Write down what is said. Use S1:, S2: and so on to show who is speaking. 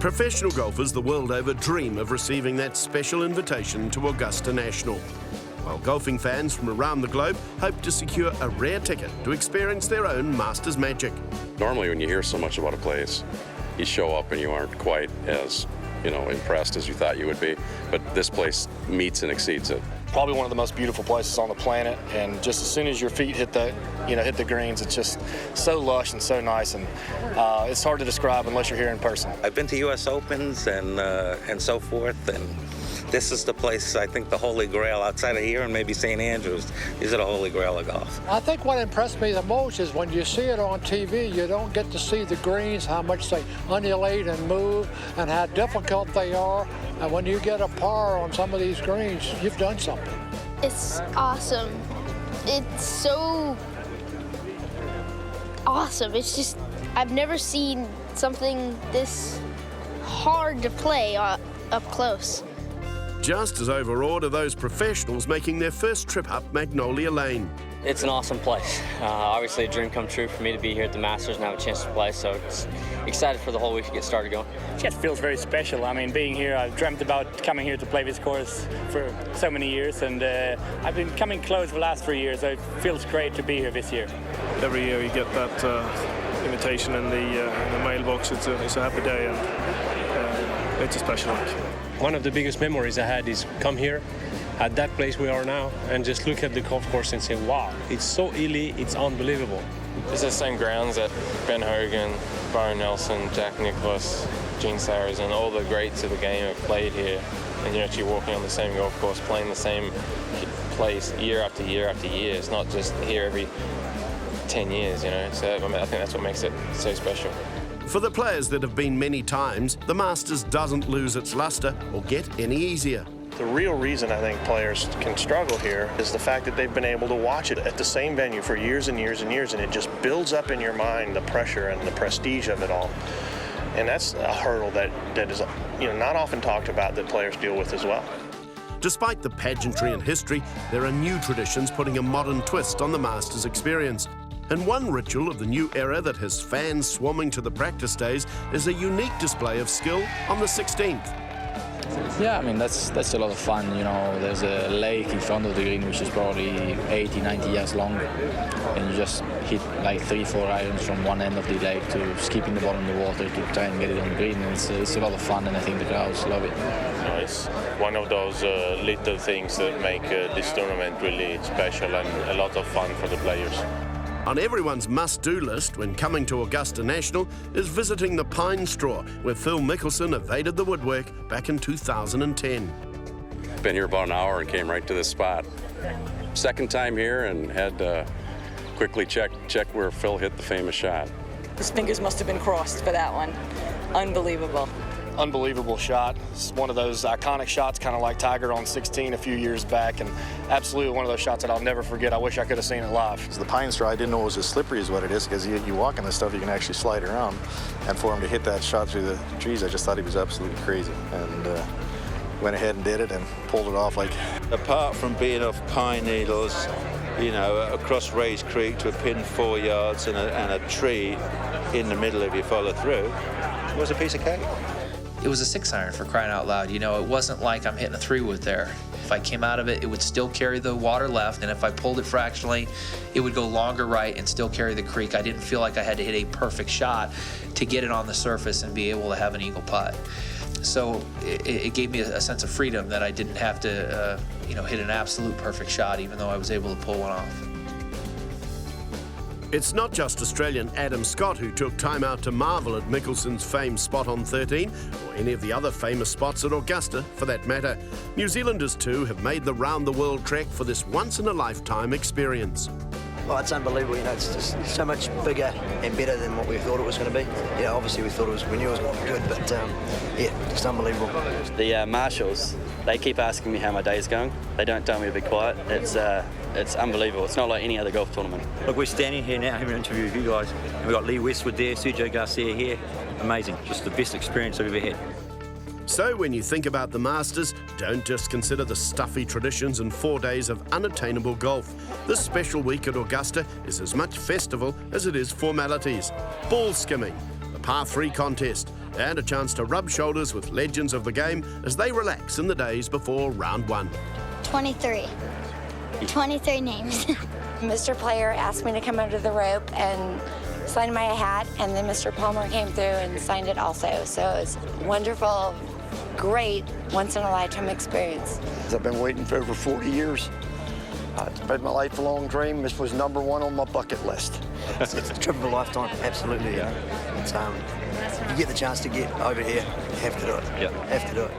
S1: Professional golfers the world over dream of receiving that special invitation to Augusta National, while golfing fans from around the globe hope to secure a rare ticket to experience their own Masters magic.
S2: Normally when you hear so much about a place, you show up and you aren't quite as, impressed as you thought you would be, but this place meets and exceeds it.
S3: Probably one of the most beautiful places on the planet, and just as soon as your feet hit the greens, it's just so lush and so nice, and it's hard to describe unless you're here in person.
S4: I've been to U.S. Opens and so forth, and this is the place, I think, the holy grail outside of here and maybe St. Andrews. These are the holy grail of golf.
S5: I think what impressed me the most is when you see it on TV, you don't get to see the greens, how much they undulate and move, and how difficult they are. And when you get a par on some of these greens, you've done something.
S6: It's awesome. It's so awesome. It's just, I've never seen something this hard to play up close.
S1: Just as overawed are those professionals making their first trip up Magnolia Lane.
S7: It's an awesome place. Obviously a dream come true for me to be here at the Masters and have a chance to play, so it's excited for the whole week to get started going.
S8: It just feels very special. I mean, being here, I've dreamt about coming here to play this course for so many years, and I've been coming close for the last 3 years. It feels great to be here this year.
S9: Every year you get that invitation in the mailbox. It's a happy day, and it's a special week.
S10: One of the biggest memories I had is come here at that place we are now and just look at the golf course and say, wow, it's so hilly, it's unbelievable.
S11: It's the same grounds that Ben Hogan, Byron Nelson, Jack Nicklaus, Gene Sayers, and all the greats of the game have played here. And you're actually walking on the same golf course, playing the same place year after year after year. It's not just here every 10 years, So I think that's what makes it so special.
S1: For the players that have been many times, the Masters doesn't lose its luster or get any easier.
S3: The real reason I think players can struggle here is the fact that they've been able to watch it at the same venue for years and years and years, and it just builds up in your mind the pressure and the prestige of it all. And that's a hurdle that is not often talked about, that players deal with as well.
S1: Despite the pageantry and history, there are new traditions putting a modern twist on the Masters experience. And one ritual of the new era that has fans swarming to the practice days is a unique display of skill on the 16th.
S12: Yeah, I mean, that's a lot of fun, There's a lake in front of the green which is probably 80, 90 yards long, and you just hit like 3-4 irons from one end of the lake to skipping the bottom of the water to try and get it on the green. And it's a lot of fun, and I think the crowds love it.
S13: It's one of those little things that make this tournament really special and a lot of fun for the players.
S1: On everyone's must-do list when coming to Augusta National is visiting the Pine Straw, where Phil Mickelson evaded the woodwork back in 2010.
S2: Been here about an hour and came right to this spot. Second time here and had to quickly check where Phil hit the famous shot.
S14: His fingers must have been crossed for that one. Unbelievable.
S3: Unbelievable shot. It's one of those iconic shots, kind of like Tiger on 16 a few years back, and absolutely one of those shots that I'll never forget. I wish I could have seen it live.
S15: The Pine Straw, I didn't know it was as slippery as what it is, because you walk on this stuff, you can actually slide around. And for him to hit that shot through the trees, I just thought he was absolutely crazy. And went ahead and did it and pulled it off like...
S16: Apart from being off pine needles, across Rays Creek to a pin 4 yards and a tree in the middle of your follow-through, it was a piece of cake.
S17: It was a 6-iron, for crying out loud. It wasn't like I'm hitting a 3-wood there. If I came out of it, it would still carry the water left, and if I pulled it fractionally, it would go longer right and still carry the creek. I didn't feel like I had to hit a perfect shot to get it on the surface and be able to have an eagle putt. So it gave me a sense of freedom that I didn't have to, hit an absolute perfect shot, even though I was able to pull one off.
S1: It's not just Australian Adam Scott who took time out to marvel at Mickelson's famed spot on 13, or any of the other famous spots at Augusta, for that matter. New Zealanders too have made the round-the-world trek for this once-in-a-lifetime experience.
S18: Well, it's unbelievable. It's just so much bigger and better than what we thought it was going to be. Obviously we knew it was going to be good, but just unbelievable.
S7: The marshals, they keep asking me how my day's going. They don't tell me to be quiet. It's unbelievable. It's not like any other golf tournament.
S19: Look, we're standing here now having an interview with you guys. And we've got Lee Westwood there, Sergio Garcia here. Amazing. Just the best experience I've ever had.
S1: So when you think about the Masters, don't just consider the stuffy traditions and 4 days of unattainable golf. This special week at Augusta is as much festival as it is formalities. Ball skimming, the par 3 contest, and a chance to rub shoulders with legends of the game as they relax in the days before round one.
S20: 23. 23 names.
S21: Mr. Player asked me to come under the rope and sign my hat, and then Mr. Palmer came through and signed it also. So it was wonderful, great, once-in-a-lifetime experience.
S22: I've been waiting for over 40 years. It's been my lifelong dream. This was number one on my bucket list.
S18: It's a trip of a lifetime, absolutely. It's, you get the chance to get over here, you have to do it.
S19: Yeah.
S18: Have to do it.